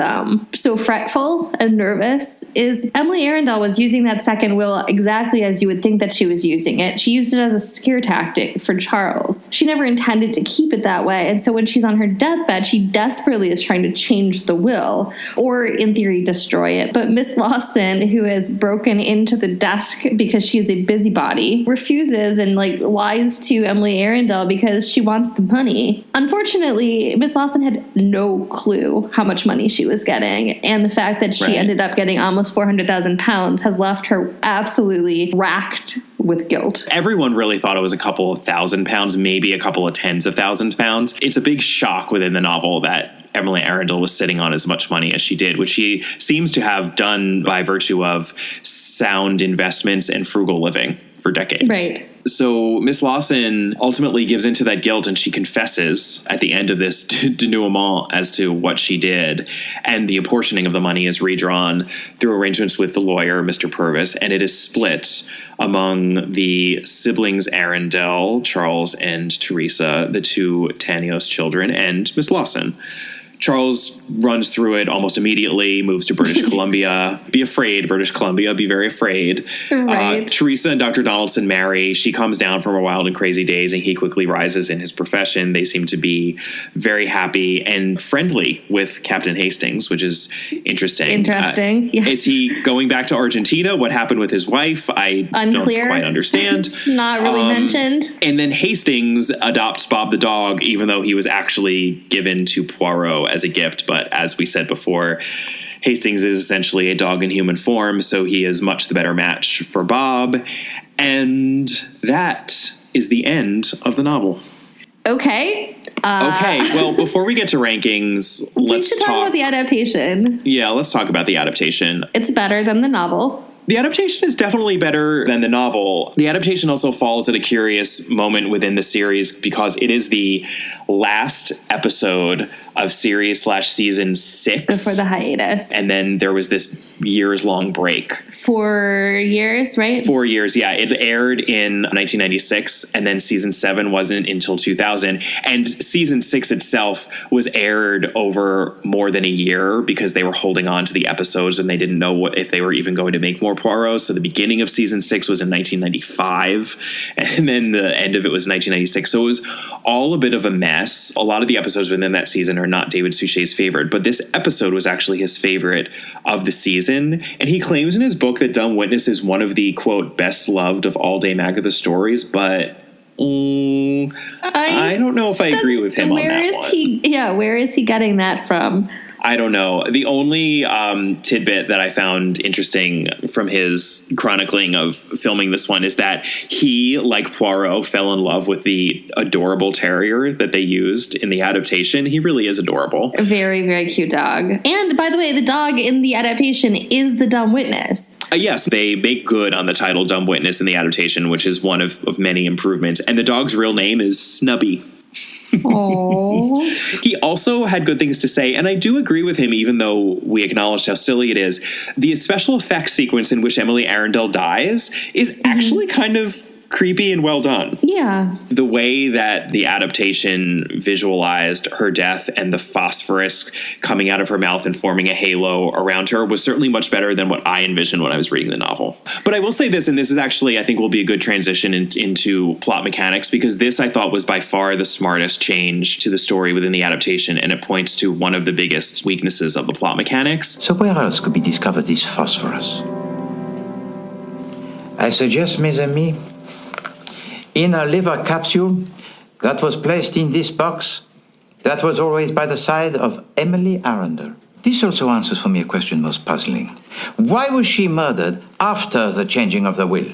so fretful and nervous is Emily Arundel was using that second will exactly as you would think that she was using it. She used it as a scare tactic for Charles. She never intended to keep it that way, and so when she's on her deathbed, she desperately is trying to change the will, or in theory destroy it. But Miss Lawson, who has broken into the desk because she is a busybody, refuses and lies to Emily Arundel because she wants the money. Unfortunately, Miss Lawson had no clue how much money she was getting, and the fact that she ended up getting almost 400,000 pounds has left her absolutely racked with guilt. Everyone really thought it was a couple of thousand pounds, maybe a couple of tens of thousands of pounds. It's a big shock within the novel that Emily Arundel was sitting on as much money as she did, which she seems to have done by virtue of sound investments and frugal living for decades. Right. So Miss Lawson ultimately gives into that guilt, and she confesses at the end of this denouement as to what she did. And the apportioning of the money is redrawn through arrangements with the lawyer, Mr. Purvis, and it is split among the siblings Arundel, Charles and Teresa, the two Tanios children, and Miss Lawson. Charles runs through it almost immediately, moves to British Columbia. Be afraid, British Columbia. Be very afraid. Right. Teresa and Dr. Donaldson marry. She comes down from her wild and crazy days, and he quickly rises in his profession. They seem to be very happy and friendly with Captain Hastings, which is interesting. Yes. Is he going back to Argentina? What happened with his wife? I Unclear. don't quite understand. Not really mentioned. And then Hastings adopts Bob the dog, even though he was actually given to Poirot as a gift. But as we said before, Hastings is essentially a dog in human form, so he is much the better match for Bob. And that is the end of the novel. Okay. Okay, well, before we get to rankings, We should talk about the adaptation. Yeah, let's talk about the adaptation. It's better than the novel. The adaptation is definitely better than the novel. The adaptation also falls at a curious moment within the series because it is the last episode of series/season 6. Before the hiatus. And then there was this years-long break. 4 years, right? 4 years, yeah. It aired in 1996, and then season 7 wasn't until 2000. And season 6 itself was aired over more than a year because they were holding on to the episodes and they didn't know if they were even going to make more Poirot. So the beginning of season 6 was in 1995, and then the end of it was 1996. So it was all a bit of a mess. A lot of the episodes within that season are not David Suchet's favorite, but this episode was actually his favorite of the season. And he claims in his book that Dumb Witness is one of the, quote, best loved of all Dame Agatha stories, but I don't know if I agree with him on that one. Where is he getting that from? I don't know. The only tidbit that I found interesting from his chronicling of filming this one is that he, like Poirot, fell in love with the adorable terrier that they used in the adaptation. He really is adorable. A very, very cute dog. And by the way, the dog in the adaptation is the Dumb Witness. Yes, they make good on the title Dumb Witness in the adaptation, which is one of many improvements. And the dog's real name is Snubby. Oh. He also had good things to say, and I do agree with him, even though we acknowledged how silly it is. The special effects sequence in which Emily Arundel dies is actually kind of creepy and well done. Yeah. The way that the adaptation visualized her death and the phosphorus coming out of her mouth and forming a halo around her was certainly much better than what I envisioned when I was reading the novel. But I will say this, and this is actually, I think, will be a good transition into plot mechanics, because this I thought was by far the smartest change to the story within the adaptation, and it points to one of the biggest weaknesses of the plot mechanics. So where else could be discovered this phosphorus? I suggest, mes amis, in a liver capsule that was placed in this box that was always by the side of Emily Arundel. This also answers for me a question most puzzling. Why was she murdered after the changing of the will?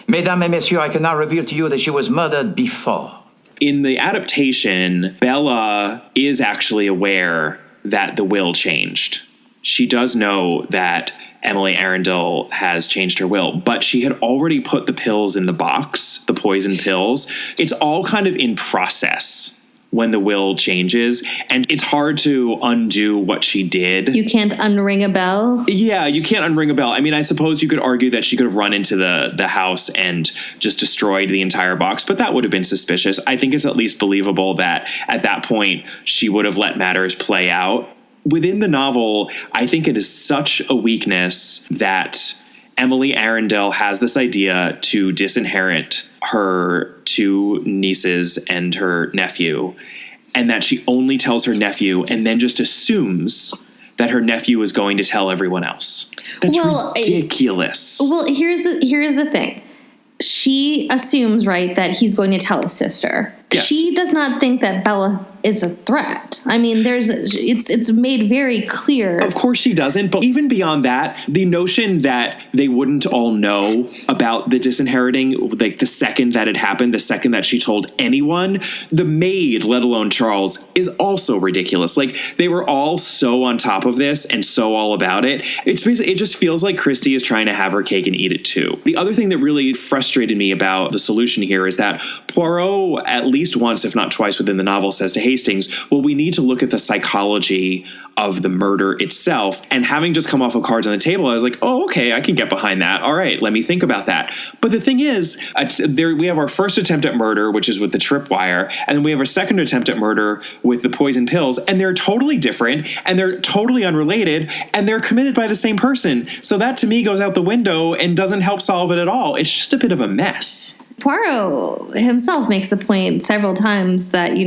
Mesdames et messieurs, I can now reveal to you that she was murdered before. In the adaptation, Bella is actually aware that the will changed. She does know that Emily Arundel has changed her will, but she had already put the pills in the box, the poison pills. It's all kind of in process when the will changes, and it's hard to undo what she did. You can't unring a bell? Yeah, you can't unring a bell. I mean, I suppose you could argue that she could have run into the house and just destroyed the entire box, but that would have been suspicious. I think it's at least believable that at that point she would have let matters play out. Within the novel, I think it is such a weakness that Emily Arundel has this idea to disinherit her two nieces and her nephew, and that she only tells her nephew and then just assumes that her nephew is going to tell everyone else. That's ridiculous. Here's the thing. She assumes, right, that he's going to tell his sister. Yes. She does not think that Bella is a threat. I mean, it's made very clear. Of course she doesn't, but even beyond that, the notion that they wouldn't all know about the disinheriting, like the second that it happened, the second that she told anyone, the maid, let alone Charles, is also ridiculous. Like, they were all so on top of this and so all about it. It's basically, it just feels like Christie is trying to have her cake and eat it too. The other thing that really frustrated me about the solution here is that Poirot, at least once, if not twice within the novel, says to Hastings, well, we need to look at the psychology of the murder itself. And having just come off of Cards on the Table, I was like, oh, okay, I can get behind that. All right, let me think about that. But the thing is, we have our first attempt at murder, which is with the tripwire, and then we have our second attempt at murder with the poison pills, and they're totally different, and they're totally unrelated, and they're committed by the same person. So that, to me, goes out the window and doesn't help solve it at all. It's just a bit of a mess. Poirot himself makes the point several times that,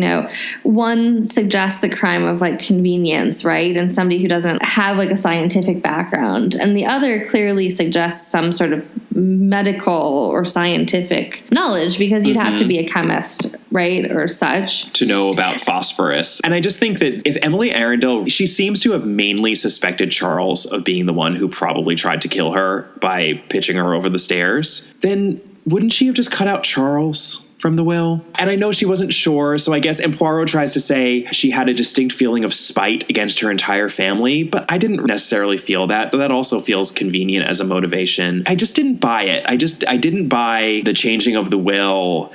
one suggests a crime of like convenience, right? And somebody who doesn't have like a scientific background. And the other clearly suggests some sort of medical or scientific knowledge, because you'd have to be a chemist, right? Or such. To know about phosphorus. And I just think that if Emily Arundel, she seems to have mainly suspected Charles of being the one who probably tried to kill her by pitching her over the stairs, then wouldn't she have just cut out Charles from the will? And I know she wasn't sure, so I guess, and Poirot tries to say she had a distinct feeling of spite against her entire family, but I didn't necessarily feel that, but that also feels convenient as a motivation. I just didn't buy it. I didn't buy the changing of the will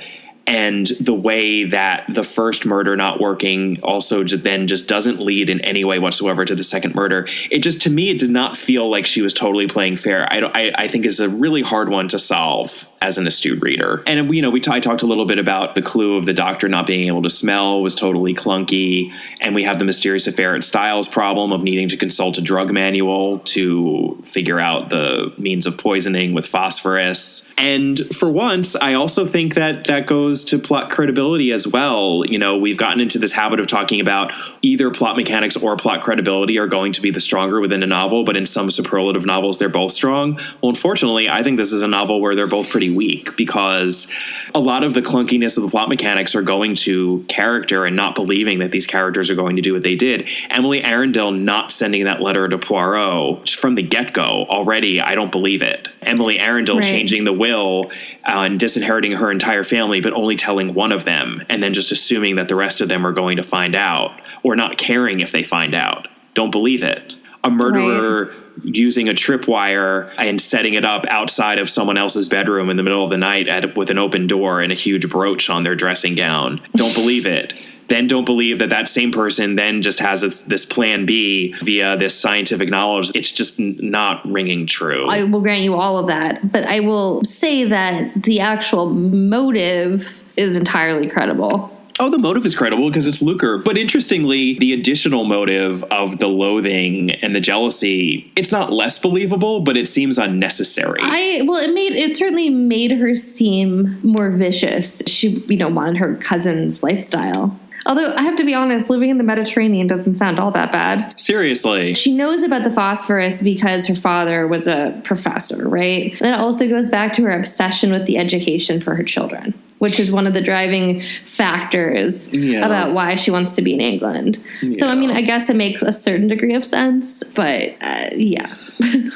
and the way that the first murder not working also then just doesn't lead in any way whatsoever to the second murder. It just, to me, it did not feel like she was totally playing fair. I think it's a really hard one to solve as an astute reader. And, I talked a little bit about the clue of the doctor not being able to smell was totally clunky. And we have the mysterious affair at Styles problem of needing to consult a drug manual to figure out the means of poisoning with phosphorus. And for once, I also think that goes to plot credibility as well. We've gotten into this habit of talking about either plot mechanics or plot credibility are going to be the stronger within a novel, but in some superlative novels, they're both strong. Well, unfortunately, I think this is a novel where they're both pretty weak, because a lot of the clunkiness of the plot mechanics are going to character and not believing that these characters are going to do what they did. Emily Arundel not sending that letter to Poirot from the get-go already, I don't believe it. Emily Arundel changing the will and disinheriting her entire family, but only telling one of them, and then just assuming that the rest of them are going to find out, or not caring if they find out. Don't believe it. A murderer using a tripwire and setting it up outside of someone else's bedroom in the middle of the night with an open door and a huge brooch on their dressing gown. Don't believe it. Then don't believe that same person then just has this plan B via this scientific knowledge. It's just not ringing true. I will grant you all of that, but I will say that the actual motive is entirely credible. Oh, the motive is credible because it's lucre. But interestingly, the additional motive of the loathing and the jealousy, it's not less believable, but it seems unnecessary. It certainly made her seem more vicious. She, wanted her cousin's lifestyle. Although, I have to be honest, living in the Mediterranean doesn't sound all that bad. Seriously. She knows about the phosphorus because her father was a professor, right? And it also goes back to her obsession with the education for her children, which is one of the driving factors about why she wants to be in England. Yeah. So, I guess it makes a certain degree of sense, but yeah.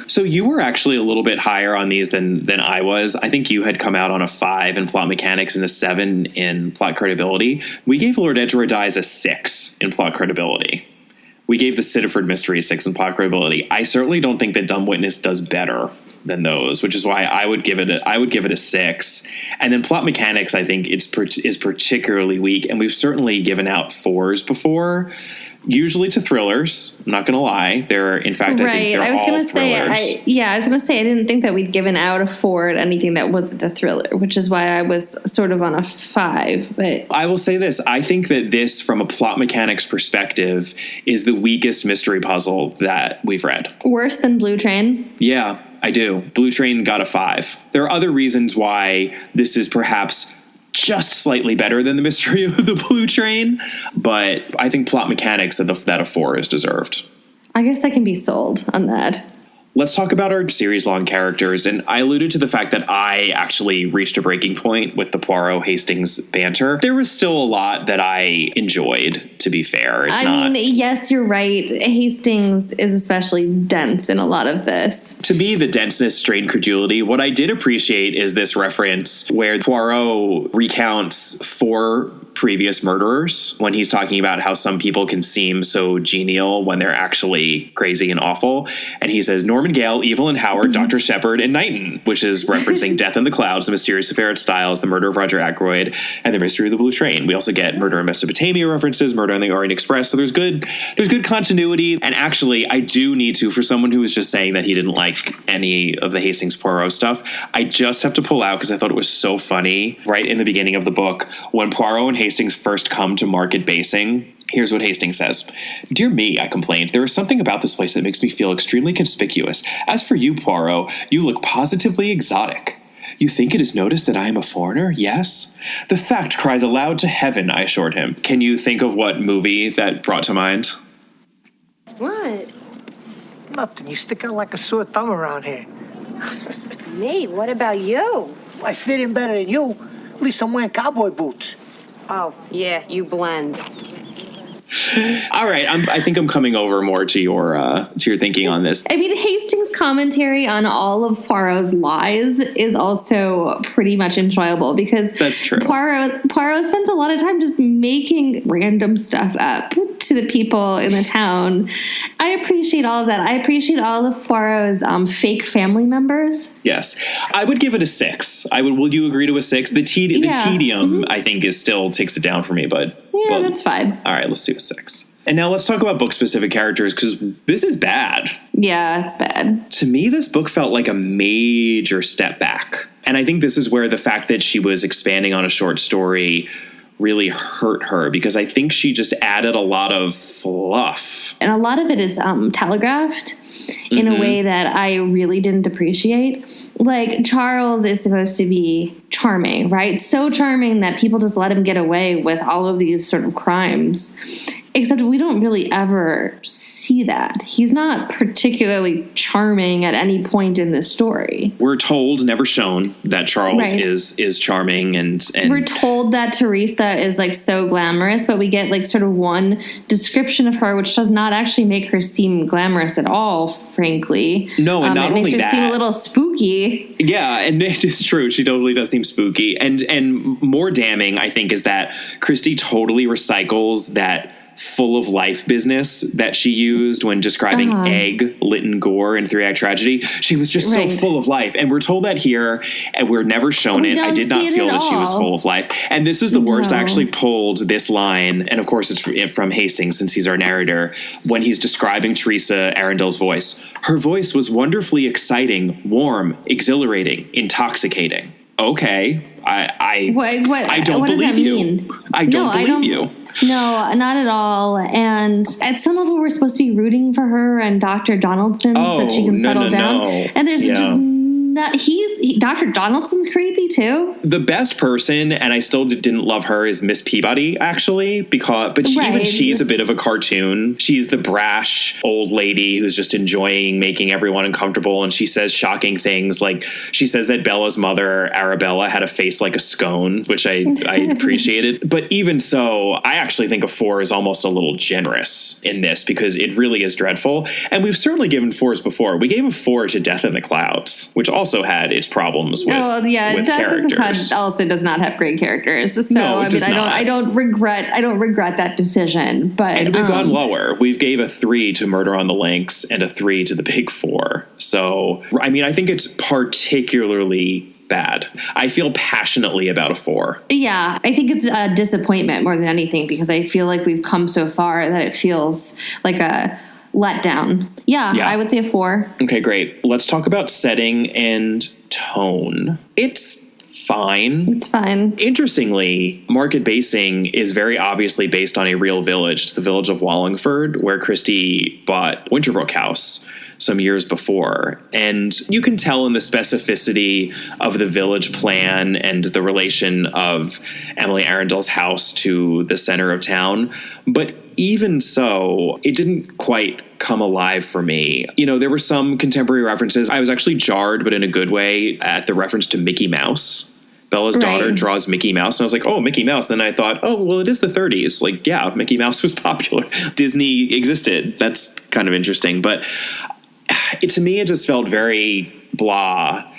So you were actually a little bit higher on these than I was. I think you had come out on a 5 in plot mechanics and a 7 in plot credibility. We gave Lord Edgeworth Dies a 6 in plot credibility. We gave the Sittaford Mystery a 6 in plot credibility. I certainly don't think that Dumb Witness does better than those, which is why I would give it a 6. And then plot mechanics, I think is particularly weak. And we've certainly given out 4s before, usually to thrillers. I'm not going to lie. They're, in fact, I think they're all thrillers. I was going to say, I didn't think that we'd given out a 4 at anything that wasn't a thriller, which is why I was sort of on a 5. But I will say this. I think that this, from a plot mechanics perspective, is the weakest mystery puzzle that we've read. Worse than Blue Train? Yeah, I do. Blue Train got a 5. There are other reasons why this is perhaps just slightly better than the Mystery of the Blue Train, but I think plot mechanics that a 4 is deserved. I guess I can be sold on that. Let's talk about our series-long characters, and I alluded to the fact that I actually reached a breaking point with the Poirot-Hastings banter. There was still a lot that I enjoyed, to be fair. I mean, yes, you're right. Hastings is especially dense in a lot of this. To me, the denseness strained credulity. What I did appreciate is this reference where Poirot recounts 4 previous murderers when he's talking about how some people can seem so genial when they're actually crazy and awful. And he says, Norman Gale, Evelyn Howard, Dr. Shepard, and Knighton, which is referencing Death in the Clouds, The Mysterious Affair at Styles, The Murder of Roger Ackroyd, and The Mystery of the Blue Train. We also get Murder in Mesopotamia references, Murder on the Orient Express. So there's good continuity. And actually, I do need to, for someone who was just saying that he didn't like any of the Hastings Poirot stuff, I just have to pull out, because I thought it was so funny, right in the beginning of the book, when Poirot and Hastings first come to Market Basing. Here's what Hastings says. Dear me, I complained, there is something about this place that makes me feel extremely conspicuous. As for you, Poirot, you look positively exotic. You think it is noticed that I am a foreigner? Yes? The fact cries aloud to heaven, I assured him. Can you think of what movie that brought to mind? What? Nothing. You stick out like a sore thumb around here. Me? What about you? I fit in better than you. At least I'm wearing cowboy boots. Oh, yeah, you blend. All right, I think I'm coming over more to your thinking on this. I mean, Hastings' commentary on all of Poirot's lies is also pretty much enjoyable, because that's true. Poirot spends a lot of time just making random stuff up to the people in the town. I appreciate all of that. I appreciate all of Poirot's fake family members. Yes, I would give it a 6. Will you agree to a 6? The tedium, I think, is still takes it down for me, but yeah, that's fine. All right, let's do a 6. And now let's talk about book-specific characters, because this is bad. Yeah, it's bad. To me, this book felt like a major step back. And I think this is where the fact that she was expanding on a short story really hurt her, because I think she just added a lot of fluff. And a lot of it is telegraphed in a way that I really didn't appreciate. Like, Charles is supposed to be charming, right? So charming that people just let him get away with all of these sort of crimes. Except we don't really ever see that. He's not particularly charming at any point in this story. We're told, never shown, that Charles is charming, and we're told that Teresa is like so glamorous, but we get like sort of one description of her, which does not actually make her seem glamorous at all, frankly. No, and not only that, it makes her seem a little spooky. Yeah, and it is true. She totally does seem spooky. And more damning, I think, is that Christie totally recycles that full of life business that she used when describing Egg, Lytton Gore in 3-Act Tragedy. She was just so full of life. And we're told that here, and we're never shown it. I did not feel that she was full of life. And this is the worst. I actually pulled this line, and of course it's from Hastings, since he's our narrator, when he's describing Teresa Arundel's voice. Her voice was wonderfully exciting, warm, exhilarating, intoxicating. Okay. I don't believe you. I don't believe you. No, not at all. And at some level, we're supposed to be rooting for her and Dr. Donaldson so that she can settle down. And there's just not. Dr. Donaldson's creepy too. The best person, and I still didn't love her, is Miss Peabody, actually, but even she's a bit of a cartoon. She's the brash old lady who's just enjoying making everyone uncomfortable, and she says shocking things, like she says that Bella's mother, Arabella, had a face like a scone, which I appreciated. But even so, I actually think a 4 is almost a little generous in this, because it really is dreadful. And we've certainly given 4s before. We gave a 4 to Death in the Clouds, which also had its problems with characters. Death in the Clouds also does not have great characters. So no, I don't regret that decision. But and we've gone lower. We've gave a 3 to Murder on the Links and a 3 to The Big Four. So I mean, I think it's particularly bad. I feel passionately about a 4. Yeah, I think it's a disappointment more than anything, because I feel like we've come so far that it feels like a letdown. Yeah, I would say a 4. Okay, great. Let's talk about setting and tone. It's fine. It's fine. Interestingly, Market Basing is very obviously based on a real village. It's the village of Wallingford, where Christie bought Winterbrook House some years before. And you can tell in the specificity of the village plan and the relation of Emily Arundel's house to the center of town. But even so, it didn't quite come alive for me. You know, there were some contemporary references. I was actually jarred, but in a good way, at the reference to Mickey Mouse. Bella's daughter draws Mickey Mouse, and I was like, oh, Mickey Mouse. Then I thought, oh, well, it is the 30s. Like, yeah, Mickey Mouse was popular. Disney existed. That's kind of interesting. But to me, it just felt very blah.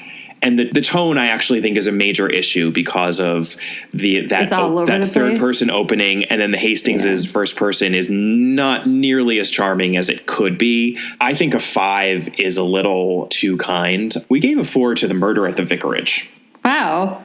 And the tone, I actually think, is a major issue because of that third person opening, and then the Hastings' first person is not nearly as charming as it could be. I think a 5 is a little too kind. We gave a 4 to The Murder at the Vicarage. Wow.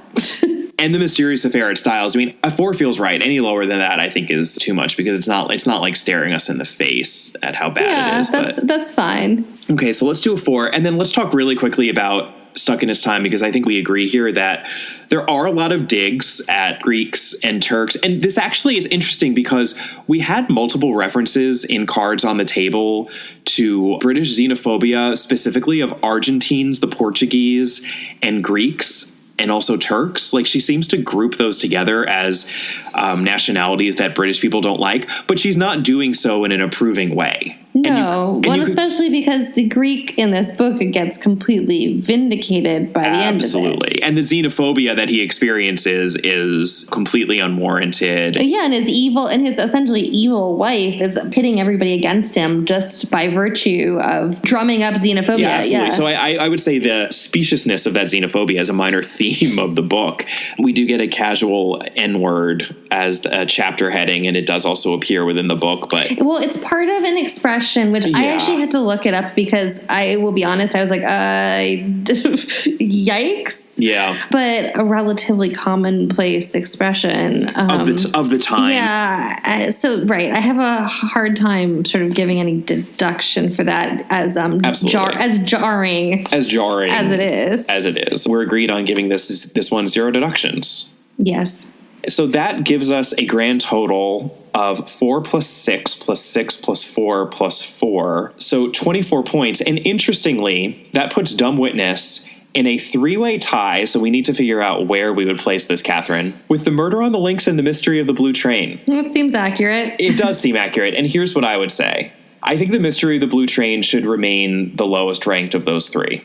And The Mysterious Affair at Styles. I mean, a 4 feels right. Any lower than that, I think, is too much because it's not like staring us in the face at how bad it is. That's fine. Okay, so let's do a 4, and then let's talk really quickly about Stuck in Its Time, because I think we agree here that there are a lot of digs at Greeks and Turks. And this actually is interesting because we had multiple references in Cards on the Table to British xenophobia, specifically of Argentines, the Portuguese, and Greeks, and also Turks. Like, she seems to group those together as nationalities that British people don't like, but she's not doing so in an approving way. No, especially because the Greek in this book gets completely vindicated by the end of it. Absolutely. And the xenophobia that he experiences is completely unwarranted. Yeah, and his essentially evil wife is pitting everybody against him just by virtue of drumming up xenophobia. Yeah, absolutely. So I would say the speciousness of that xenophobia is a minor theme of the book. We do get a casual N-word as a chapter heading, and it does also appear within the book. But well, it's part of an expression, which I actually had to look it up because I will be honest, I was like, yikes. Yeah. But a relatively commonplace expression. Of the time. Yeah. Right. I have a hard time sort of giving any deduction for that as jarring as it is. We're agreed on giving this one 0 deductions. Yes. So that gives us a grand total of 4 plus 6 plus 6 plus 4 plus 4. So 24 points. And interestingly, that puts Dumb Witness in a 3-way tie, so we need to figure out where we would place this, Catherine, with The Murder on the Links and The Mystery of the Blue Train. It seems accurate. It does seem accurate, and here's what I would say. I think The Mystery of the Blue Train should remain the lowest ranked of those 3.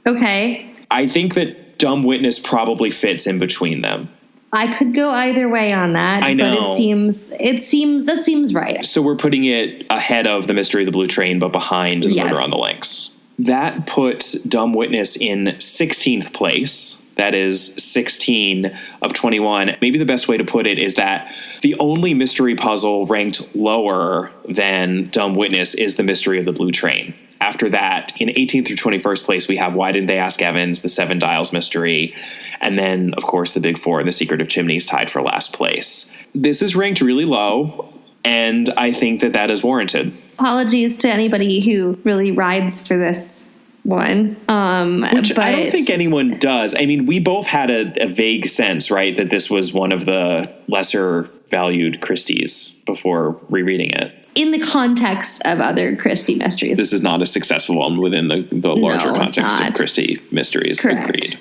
Okay. I think that Dumb Witness probably fits in between them. I could go either way on that. I know. But that seems right. So we're putting it ahead of The Mystery of the Blue Train, but behind The Murder on the Links. That puts Dumb Witness in 16th place. That is 16 of 21. Maybe the best way to put it is that the only mystery puzzle ranked lower than Dumb Witness is The Mystery of the Blue Train. After that, in 18th through 21st place, we have Why Didn't They Ask Evans, The Seven Dials Mystery, and then, of course, The Big Four and The Secret of Chimneys tied for last place. This is ranked really low, and I think that is warranted. Apologies to anybody who really rides for this one. Which I don't think anyone does. I mean, we both had a vague sense, right, that this was one of the lesser valued Christies before rereading it. In the context of other Christie mysteries. This is not a successful one within the larger context of Christie mysteries. Correct. Agreed.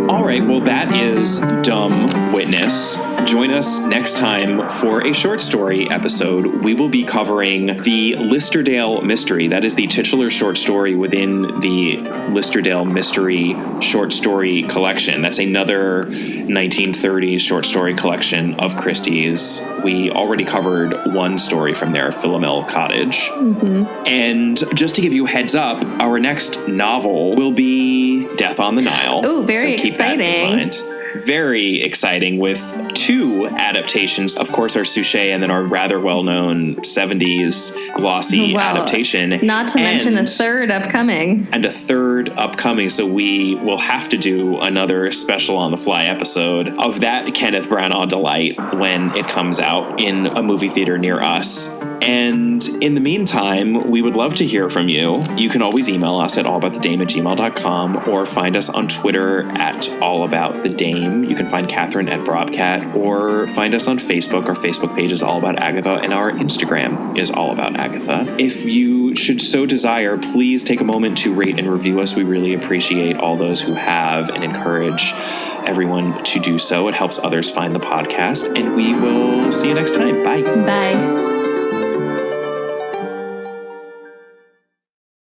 All right, well, that is Dumb Witness. Join us next time for a short story episode. We will be covering the Listerdale Mystery. That is the titular short story within the Listerdale Mystery short story collection. That's another 1930s short story collection of Christie's. We already covered one story from there, Philomel Cottage. Mm-hmm. And just to give you a heads up, our next novel will be Death on the Nile. Oh, very exciting. That in mind. Very exciting, with 2 adaptations. Of course, our Suchet and then our rather well-known 70s glossy adaptation. Not to mention a third upcoming. And a third upcoming, so we will have to do another special on the fly episode of that Kenneth Branagh delight when it comes out in a movie theater near us. And in the meantime, we would love to hear from you. You can always email us at allaboutthedame@gmail.com or find us on Twitter at allaboutthedame. You can find Catherine at Brobcat or find us on Facebook. Our Facebook page is All About Agatha and our Instagram is All About Agatha. If you should so desire, please take a moment to rate and review us. We really appreciate all those who have and encourage everyone to do so. It helps others find the podcast. And we will see you next time. Bye. Bye.